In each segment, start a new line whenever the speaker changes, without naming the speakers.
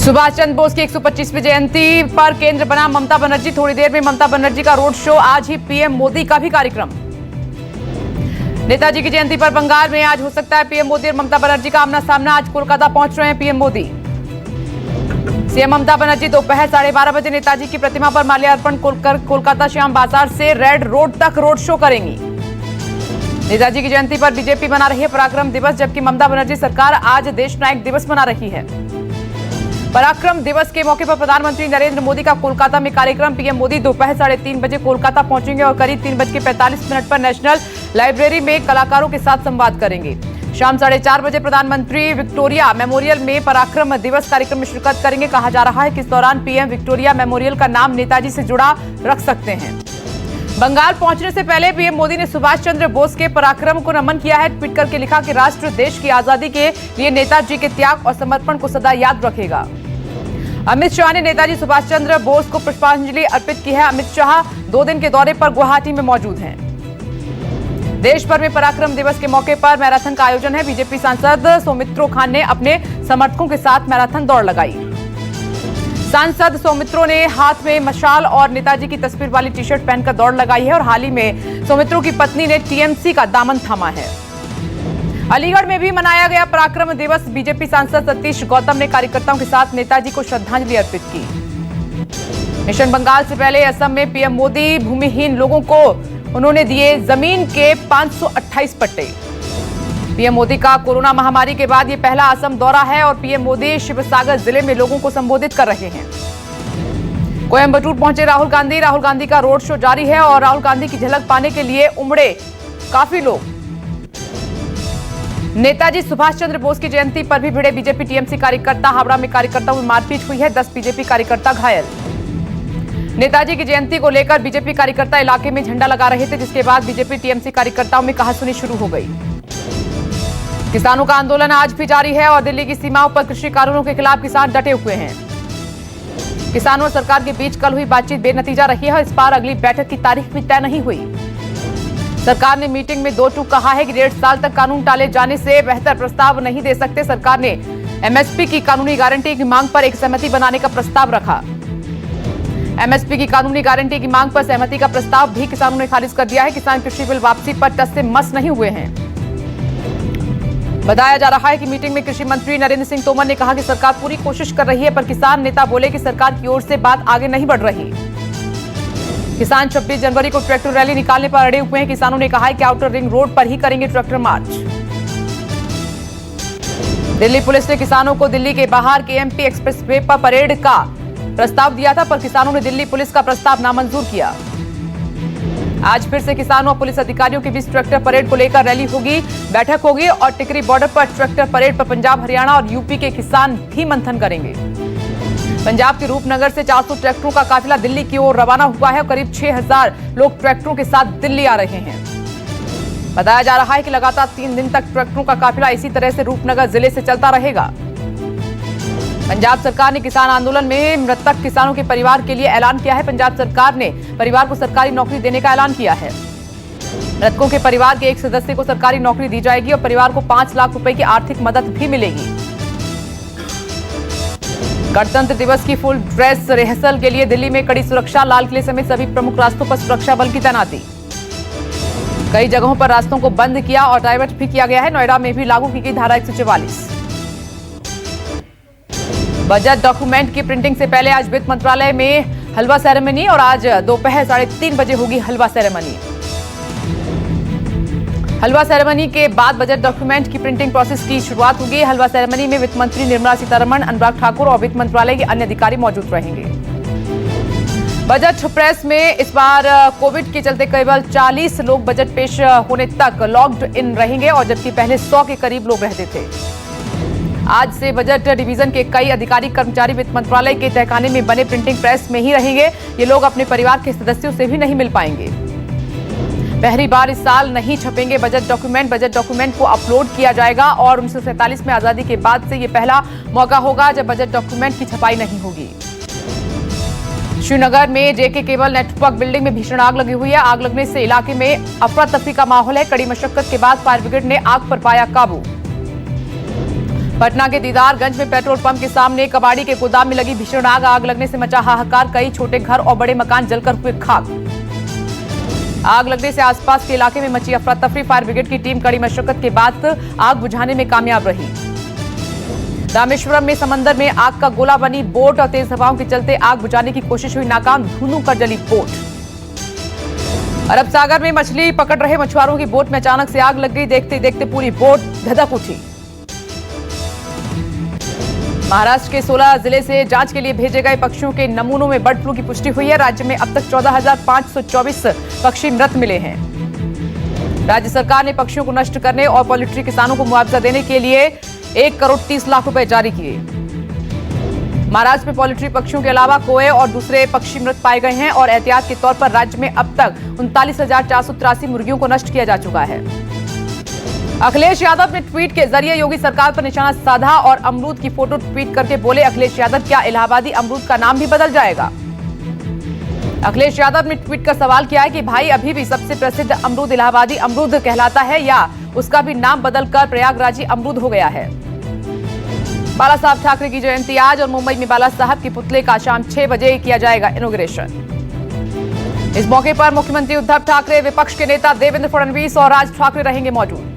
सुभाष चंद्र बोस की 125वीं जयंती पर केंद्र बना ममता बनर्जी। थोड़ी देर में ममता बनर्जी का रोड शो। आज ही पीएम मोदी का भी कार्यक्रम। नेताजी की जयंती पर बंगाल में आज हो सकता है पीएम मोदी और ममता बनर्जी का आमना सामना। आज कोलकाता पहुंच रहे हैं पीएम मोदी। सीएम ममता बनर्जी दोपहर 12:30 बजे नेताजी की प्रतिमा पर माल्यार्पण कर कोलकाता श्याम बाजार से रेड रोड तक रोड शो करेंगी। नेताजी की जयंती पर बीजेपी मना रही है पराक्रम दिवस, जबकि ममता बनर्जी सरकार आज देश नायक दिवस मना रही है। पराक्रम दिवस के मौके पर प्रधानमंत्री नरेंद्र मोदी का कोलकाता में कार्यक्रम। पीएम मोदी दोपहर 3:30 बजे कोलकाता पहुंचेंगे और करीब 3:45 पर नेशनल लाइब्रेरी में कलाकारों के साथ संवाद करेंगे। शाम 4:30 बजे प्रधानमंत्री विक्टोरिया मेमोरियल में पराक्रम दिवस कार्यक्रम में शिरकत करेंगे। कहा जा रहा है कि इस दौरान पीएम विक्टोरिया मेमोरियल का नाम नेताजी से जुड़ा रख सकते हैं। बंगाल पहुंचने से पहले पीएम मोदी ने सुभाष चंद्र बोस के पराक्रम को नमन किया है। ट्वीट करके लिखा कि राष्ट्र देश की आजादी के लिए नेताजी के त्याग और समर्पण को सदा याद रखेगा। अमित शाह ने नेताजी सुभाष चंद्र बोस को पुष्पांजलि अर्पित की है। अमित शाह 2 दिन के दौरे पर गुवाहाटी में मौजूद हैं। देश भर में पराक्रम दिवस के मौके पर मैराथन का आयोजन है। बीजेपी सांसद सौमित्रो खान ने अपने समर्थकों के साथ मैराथन दौड़ लगाई। सांसद सौमित्रो ने हाथ में मशाल और नेताजी की तस्वीर वाली टी शर्ट पहनकर दौड़ लगाई है और हाल ही में सौमित्रो की पत्नी ने टीएमसी का दामन थामा है। अलीगढ़ में भी मनाया गया पराक्रम दिवस। बीजेपी सांसद सतीश गौतम ने कार्यकर्ताओं के साथ नेताजी को श्रद्धांजलि अर्पित की। मिशन बंगाल से पहले असम में पीएम मोदी भूमिहीन लोगों को उन्होंने दिए जमीन के 528 पट्टे। पीएम मोदी का कोरोना महामारी के बाद ये पहला असम दौरा है और पीएम मोदी शिवसागर जिले में लोगों को संबोधित कर रहे हैं। कोयंबटूर पहुंचे राहुल गांधी। राहुल गांधी का रोड शो जारी है और राहुल गांधी की झलक पाने के लिए उमड़े काफी लोग। नेताजी सुभाष चंद्र बोस की जयंती पर भी भिड़े बीजेपी टीएमसी कार्यकर्ता। हावड़ा में कार्यकर्ताओं में मारपीट हुई है। 10 बीजेपी कार्यकर्ता घायल। नेताजी की जयंती को लेकर बीजेपी कार्यकर्ता इलाके में झंडा लगा रहे थे, जिसके बाद बीजेपी टीएमसी कार्यकर्ताओं में कहासुनी शुरू हो गई। किसानों का आंदोलन आज भी जारी है और दिल्ली की सीमाओं पर कृषि कानूनों के खिलाफ किसान डटे हुए हैं। किसानों और सरकार के बीच कल हुई बातचीत बेनतीजा रही है। इस बार अगली बैठक की तारीख भी तय नहीं हुई। सरकार ने मीटिंग में 2 टूक कहा है कि 1.5 साल तक कानून टाले जाने से बेहतर प्रस्ताव नहीं दे सकते। सरकार ने एमएसपी की कानूनी गारंटी की मांग पर एक सहमति बनाने का प्रस्ताव रखा। एमएसपी की कानूनी गारंटी की मांग पर सहमति का प्रस्ताव भी किसानों ने खारिज कर दिया है। किसान कृषि बिल वापसी पर टस से मस नहीं हुए हैं। बताया जा रहा है कि मीटिंग में कृषि मंत्री नरेंद्र सिंह तोमर ने कहा कि सरकार पूरी कोशिश कर रही है, पर किसान नेता बोले कि सरकार की ओर से बात आगे नहीं बढ़ रही। किसान 26 जनवरी को ट्रैक्टर रैली निकालने पर अड़े हुए हैं। किसानों ने कहा है कि आउटर रिंग रोड पर ही करेंगे ट्रैक्टर मार्च। दिल्ली पुलिस ने किसानों को दिल्ली के बाहर केएमपी एक्सप्रेसवे पर परेड का प्रस्ताव दिया था, पर किसानों ने दिल्ली पुलिस का प्रस्ताव नामंजूर किया। आज फिर से किसानों और पुलिस अधिकारियों के बीच ट्रैक्टर परेड को लेकर रैली होगी, बैठक होगी और टिकरी बॉर्डर पर ट्रैक्टर परेड पर पंजाब, हरियाणा और यूपी के किसान भी मंथन करेंगे। पंजाब के रूपनगर से 400 ट्रैक्टरों का काफिला दिल्ली की ओर रवाना हुआ है और करीब 6000 लोग ट्रैक्टरों के साथ दिल्ली आ रहे हैं। बताया जा रहा है कि लगातार 3 दिन तक ट्रैक्टरों का काफिला इसी तरह से रूपनगर जिले से चलता रहेगा। पंजाब सरकार ने किसान आंदोलन में मृतक किसानों के परिवार के लिए ऐलान किया है। पंजाब सरकार ने परिवार को सरकारी नौकरी देने का ऐलान किया है। मृतकों के परिवार के एक सदस्य को सरकारी नौकरी दी जाएगी और परिवार को 5 लाख रुपए की आर्थिक मदद भी मिलेगी। गणतंत्र दिवस की फुल ड्रेस रिहर्सल के लिए दिल्ली में कड़ी सुरक्षा। लाल किले समेत सभी प्रमुख रास्तों पर सुरक्षा बल की तैनाती। कई जगहों पर रास्तों को बंद किया और डाइवर्ट भी किया गया है। नोएडा में भी लागू की गई धारा 144। बजट डॉक्यूमेंट की प्रिंटिंग से पहले आज वित्त मंत्रालय में हलवा सेरेमनी और आज दोपहर 3:30 बजे होगी हलवा सेरेमनी। हलवा सेरेमनी के बाद बजट डॉक्यूमेंट की प्रिंटिंग प्रोसेस की शुरुआत होगी। हलवा सेरेमनी में वित्त मंत्री निर्मला सीतारमण, अनुराग ठाकुर और वित्त मंत्रालय के अन्य अधिकारी मौजूद रहेंगे। बजट प्रेस में इस बार कोविड के चलते केवल 40 लोग बजट पेश होने तक लॉक्ड इन रहेंगे और जबकि पहले 100 के करीब लोग रहते थे। आज से बजट डिवीजन के कई अधिकारी कर्मचारी वित्त मंत्रालय के तहखाने में बने प्रिंटिंग प्रेस में ही रहेंगे। ये लोग अपने परिवार के सदस्यों से भी नहीं मिल पाएंगे। पहली बार इस साल नहीं छपेंगे बजट डॉक्यूमेंट। बजट डॉक्यूमेंट को अपलोड किया जाएगा और 1947 में आजादी के बाद से ये पहला मौका होगा जब बजट डॉक्यूमेंट की छपाई नहीं होगी। श्रीनगर में जेके केबल नेटवर्क बिल्डिंग में भीषण आग लगी हुई है। आग लगने से इलाके में अफरा तफरी का माहौल है। कड़ी मशक्कत के बाद फायर ब्रिगेड ने आग पर पाया काबू। पटना के दीदारगंज में पेट्रोल पंप के सामने कबाड़ी के गोदाम में लगी भीषण आग। आग लगने से मचा हाहाकार, कई छोटे घर और बड़े मकान जलकर हुए खाक। आग लगने से आसपास के इलाके में मची अफरा तफरी। फायर ब्रिगेड की टीम कड़ी मशक्कत के बाद आग बुझाने में कामयाब रही। रामेश्वरम में समंदर में आग का गोला बनी बोट और तेज हवाओं के चलते आग बुझाने की कोशिश हुई नाकाम, धुआं कर जली बोट। अरब सागर में मछली पकड़ रहे मछुआरों की बोट में अचानक से आग लग गई। देखते देखते पूरी बोट धधक उठी। महाराष्ट्र के 16 जिले से जांच के लिए भेजे गए पक्षियों के नमूनों में बर्ड फ्लू की पुष्टि हुई है। राज्य में अब तक 14,524 पक्षी मृत मिले हैं। राज्य सरकार ने पक्षियों को नष्ट करने और पोल्ट्री किसानों को मुआवजा देने के लिए 1 करोड़ 30 लाख रुपए जारी किए। महाराष्ट्र में पोल्ट्री पक्षियों के अलावा कोए और दूसरे पक्षी मृत पाए गए हैं और एहतियात के तौर पर राज्य में अब तक 39,483 मुर्गियों को नष्ट किया जा चुका है। अखिलेश यादव ने ट्वीट के जरिए योगी सरकार पर निशाना साधा और अमरूद की फोटो ट्वीट करके बोले, अखिलेश यादव क्या इलाहाबादी अमरूद का नाम भी बदल जाएगा? अखिलेश यादव ने ट्वीट कर सवाल किया है कि भाई अभी भी सबसे प्रसिद्ध अमरूद इलाहाबादी अमरूद कहलाता है या उसका भी नाम बदलकर प्रयागराजी अमरूद हो गया है। बाला साहब ठाकरे की जयंती आज और मुंबई में बाला साहब के पुतले का शाम 6 बजे किया जाएगा इनॉग्रेशन। इस मौके पर मुख्यमंत्री उद्धव ठाकरे, विपक्ष के नेता देवेंद्र फडणवीस और राज ठाकरे रहेंगे मौजूद।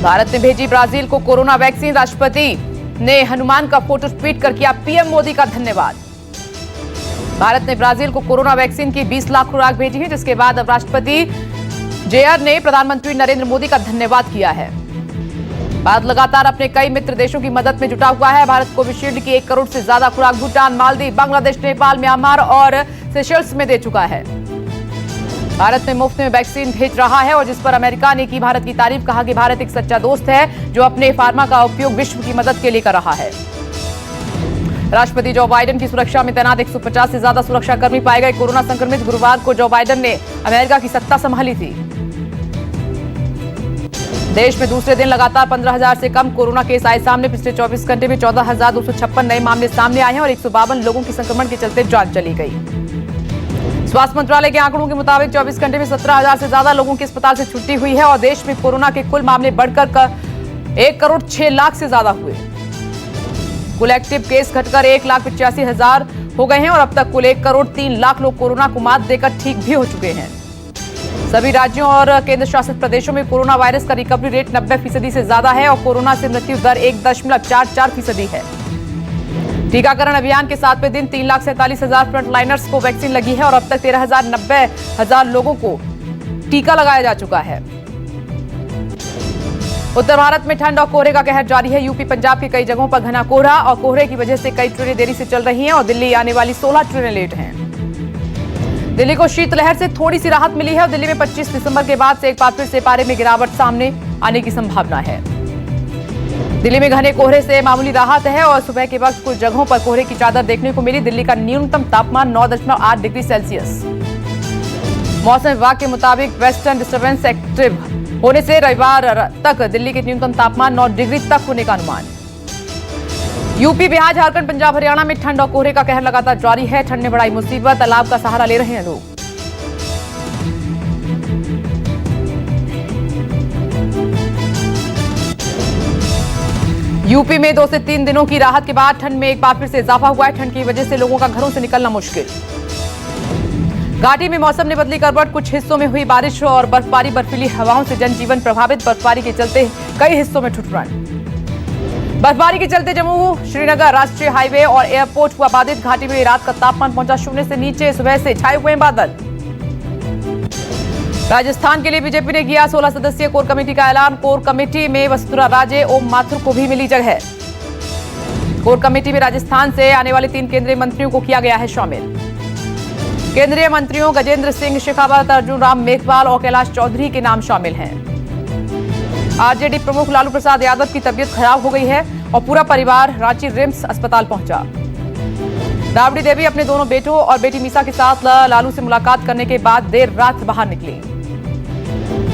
भारत ने भेजी ब्राजील को कोरोना वैक्सीन। राष्ट्रपति ने हनुमान का फोटो ट्वीट कर किया पीएम मोदी का धन्यवाद। भारत ने ब्राजील को कोरोना वैक्सीन की 20 लाख खुराक भेजी है, जिसके बाद अब राष्ट्रपति जेयर ने प्रधानमंत्री नरेंद्र मोदी का धन्यवाद किया है। भारत लगातार अपने कई मित्र देशों की मदद में जुटा हुआ है। भारत कोविशील्ड की 1 करोड़ से ज्यादा खुराक भूटान, मालदीव, बांग्लादेश, नेपाल, म्यांमार और सेशल्स में दे चुका है। भारत में मुफ्त में वैक्सीन भेज रहा है और जिस पर अमेरिका ने की भारत की तारीफ, कहा कि भारत एक सच्चा दोस्त है जो अपने फार्मा का उपयोग विश्व की मदद के लिए कर रहा है। राष्ट्रपति जो बाइडेन की सुरक्षा में तैनात 150 से ज्यादा सुरक्षाकर्मी पाए गए कोरोना संक्रमित। गुरुवार को जो बाइडेन ने अमेरिका की सत्ता संभाली थी। देश में दूसरे दिन लगातार 15,000 से कम कोरोना केस आए सामने। पिछले 24 घंटे में 14,256 नए मामले सामने आए हैं और 152 लोगों की संक्रमण के चलते जान चली गई। स्वास्थ्य मंत्रालय के आंकड़ों के मुताबिक 24 घंटे में 17,000 से ज्यादा लोगों की अस्पताल से छुट्टी हुई है और देश में कोरोना के कुल मामले बढ़कर 1 करोड़ 6 लाख से ज्यादा हुए। कुल एक्टिव केस घटकर 1,85,000 हो गए हैं और अब तक कुल 1 करोड़ 3 लाख लोग कोरोना को मात देकर ठीक भी हो चुके हैं। सभी राज्यों और केंद्र शासित प्रदेशों में कोरोना वायरस का रिकवरी रेट 90% से ज्यादा है और कोरोना से मृत्यु दर 1.44% है। टीकाकरण अभियान के 7वें दिन 3,47,000 फ्रंटलाइनर्स को वैक्सीन लगी है और अब तक 13,90,000 लोगों को टीका लगाया जा चुका है। उत्तर भारत में ठंड और कोहरे का कहर जारी है। यूपी, पंजाब की कई जगहों पर घना कोहरा और कोहरे की वजह से कई ट्रेनें देरी से चल रही हैं और दिल्ली आने वाली 16 ट्रेनें लेट हैं। दिल्ली को शीतलहर से थोड़ी सी राहत मिली है और दिल्ली में 25 दिसंबर के बाद से एक बार फिर से पारे में गिरावट सामने आने की संभावना है। दिल्ली में घने कोहरे से मामूली राहत है और सुबह के वक्त कुछ जगहों पर कोहरे की चादर देखने को मिली। दिल्ली का न्यूनतम तापमान 9.8 डिग्री सेल्सियस। मौसम विभाग के मुताबिक वेस्टर्न डिस्टर्बेंस एक्टिव होने से रविवार तक दिल्ली के न्यूनतम तापमान 9 डिग्री तक होने का अनुमान। यूपी, बिहार, झारखंड, पंजाब, हरियाणा में ठंड और कोहरे का कहर लगातार जारी है। ठंड ने बढ़ाई मुसीबत, तालाब का सहारा ले रहे हैं लोग। यूपी में 2 से 3 दिनों की राहत के बाद ठंड में एक बार फिर से इजाफा हुआ है। ठंड की वजह से लोगों का घरों से निकलना मुश्किल। घाटी में मौसम ने बदली करवट, कुछ हिस्सों में हुई बारिश और बर्फबारी, बर्फीली हवाओं से जनजीवन प्रभावित। बर्फबारी के चलते कई हिस्सों में ठुठुरन। बर्फबारी के चलते जम्मू श्रीनगर राष्ट्रीय हाईवे और एयरपोर्ट हुआ बाधित। घाटी में रात का तापमान पहुंचा 0 से नीचे। सुबह से छाए हुए बादल। राजस्थान के लिए बीजेपी ने किया 16 सदस्यीय कोर कमेटी का ऐलान। कोर कमेटी में वसुंधरा राजे, ओम माथुर को भी मिली जगह। कोर कमेटी में राजस्थान से आने वाले 3 केंद्रीय मंत्रियों को किया गया है शामिल। केंद्रीय मंत्रियों गजेंद्र सिंह शेखावत, अर्जुन राम मेघवाल और कैलाश चौधरी के नाम शामिल हैं। आरजेडी प्रमुख लालू प्रसाद यादव की तबीयत खराब हो गई है और पूरा परिवार रांची रिम्स अस्पताल पहुंचा। राबड़ी देवी अपने दोनों बेटों और बेटी मीसा के साथ लालू से मुलाकात करने के बाद देर रात बाहर निकली।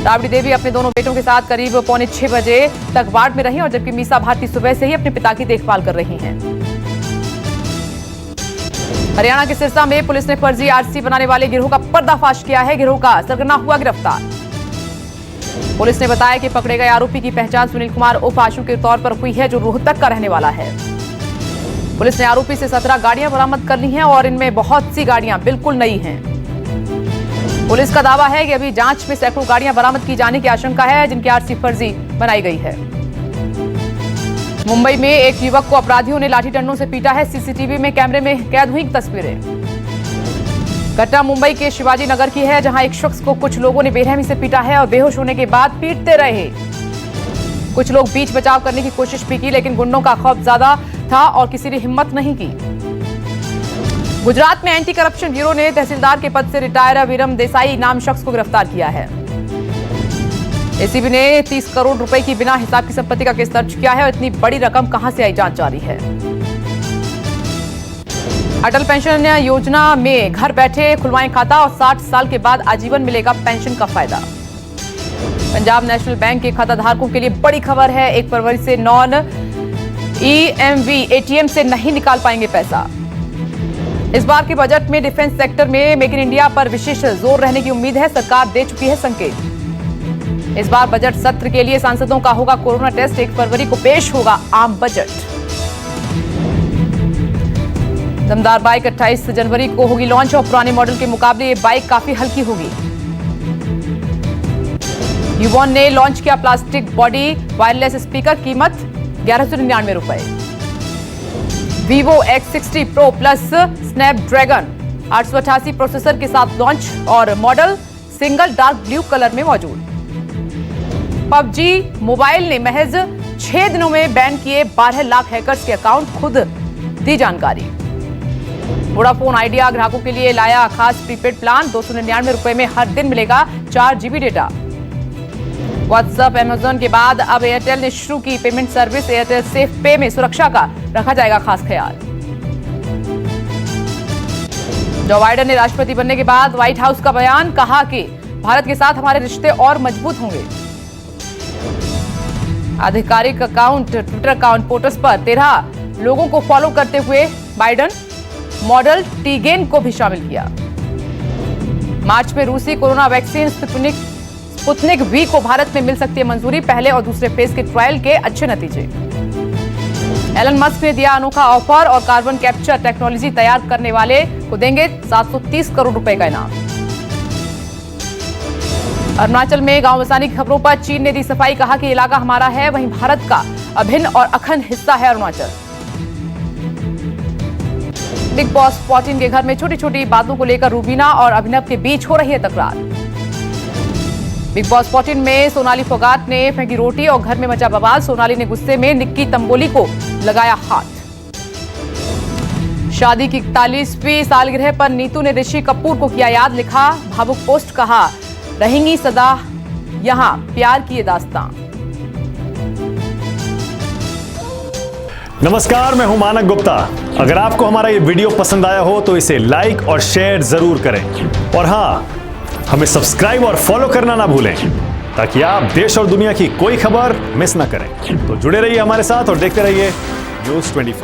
राबड़ी देवी अपने दोनों बेटों के साथ करीब 5:45 बजे तक वार्ड में रही और जबकि मीसा भारती सुबह से ही अपने पिता की देखभाल कर रही हैं। हरियाणा के सिरसा में पुलिस ने फर्जी आरसी बनाने वाले गिरोह का पर्दाफाश किया है। गिरोह का सरगना हुआ गिरफ्तार। पुलिस ने बताया कि पकड़े गए आरोपी की पहचान सुनील कुमार उर्फ आशु के तौर पर हुई है, जो रोहतक का रहने वाला है। पुलिस ने आरोपी से 17 गाड़ियां बरामद कर ली हैं और इनमें बहुत सी गाड़ियां बिल्कुल नई हैं। पुलिस का दावा है कि अभी जांच में सैकड़ों गाड़ियां बरामद की जाने की आशंका है, जिनकी आरसी फर्जी बनाई गई है। मुंबई में एक युवक को अपराधियों ने लाठी डंडों से पीटा है। सीसीटीवी में कैमरे में कैद हुई तस्वीरें। घटना मुंबई के शिवाजी नगर की है, जहां एक शख्स को कुछ लोगों ने बेरहमी से पीटा है और बेहोश होने के बाद पीटते रहे। कुछ लोग बीच बचाव करने की कोशिश भी की, लेकिन गुंडों का खौफ ज्यादा था और किसी ने हिम्मत नहीं की। गुजरात में एंटी करप्शन ब्यूरो ने तहसीलदार के पद से रिटायर वीरम देसाई नाम शख्स को गिरफ्तार किया है। एसीबी ने 30 करोड़ रुपए की बिना हिसाब की संपत्ति का केस दर्ज किया है और इतनी बड़ी रकम कहां से आई, जांच जारी है। अटल पेंशन योजना में घर बैठे खुलवाएं खाता और 60 साल के बाद आजीवन मिलेगा पेंशन का फायदा। पंजाब नेशनल बैंक के खाताधारकों के लिए बड़ी खबर है। 1 फरवरी से नॉन ईएमवी एटीएम से नहीं निकाल पाएंगे पैसा। इस बार के बजट में डिफेंस सेक्टर में मेक इन इंडिया पर विशेष जोर रहने की उम्मीद है। सरकार दे चुकी है संकेत। इस बार बजट सत्र के लिए सांसदों का होगा कोरोना टेस्ट। 1 फरवरी को पेश होगा आम बजट। दमदार बाइक 28 जनवरी को होगी लॉन्च और पुराने मॉडल के मुकाबले ये बाइक काफी हल्की होगी। यूबॉन ने लॉन्च किया प्लास्टिक बॉडी वायरलेस स्पीकर, कीमत 1199 रुपए। Vivo X60 Pro plus Snapdragon 888 processor के साथ लॉन्च और model single dark blue colour में मौजूद। PUBG मोबाइल ने महज 6 दिनों में बैन किए 12 लाख हैकर्स के अकाउंट, खुद दी जानकारी। वोडाफोन आइडिया ग्राहकों के लिए लाया खास प्रीपेड प्लान, 299 रुपए में हर दिन मिलेगा 4 GB डेटा। व्हाट्सएप अमेजन के बाद अब एयरटेल ने शुरू की पेमेंट सर्विस। एयरटेल सेफ पे में सुरक्षा का रखा जाएगा खास ख्याल। जो बाइडेन ने राष्ट्रपति बनने के बाद व्हाइट हाउस का बयान, कहा कि भारत के साथ हमारे रिश्ते और मजबूत होंगे। आधिकारिक अकाउंट ट्विटर अकाउंट पोटस पर 13 लोगों को फॉलो करते हुए बाइडेन मॉडल टीगेन को भी शामिल किया। मार्च में रूसी कोरोना वैक्सीन स्पुतनिक वी को भारत में मिल सकती है मंजूरी। पहले और दूसरे फेज के ट्रायल के अच्छे नतीजे। एलन मस्क ने दिया अनोखा ऑफर और कार्बन कैप्चर टेक्नोलॉजी तैयार करने वाले को देंगे 730 करोड़ रुपए का इनाम। अरुणाचल में गांव बसाने की खबरों पर चीन ने दी सफाई, कहा कि इलाका हमारा है, वहीं भारत का अभिन्न और अखंड हिस्सा है अरुणाचल। बिग बॉस 14 के घर में छोटी छोटी बातों को लेकर रूबीना और अभिनव के बीच हो रही है तकरार। बिग बॉस 14 में सोनाली फोगाट ने फेंकी रोटी और घर में मचा बवाल। सोनाली ने गुस्से में निक्की तंबोली को लगाया हाथ। शादी की 41वीं सालगिरह पर नीतू ने ऋषि कपूर को किया याद, लिखा भावुक पोस्ट, कहा रहेंगी सदा यहां प्यार की ये दास्तां।
नमस्कार, मैं हूं मानक गुप्ता। अगर आपको हमारा ये वीडियो पसंद आया हो तो इसे लाइक और शेयर जरूर करें और हां, हमें सब्सक्राइब और फॉलो करना ना भूलें ताकि आप देश और दुनिया की कोई खबर मिस ना करें। तो जुड़े रहिए हमारे साथ और देखते रहिए न्यूज़ 24।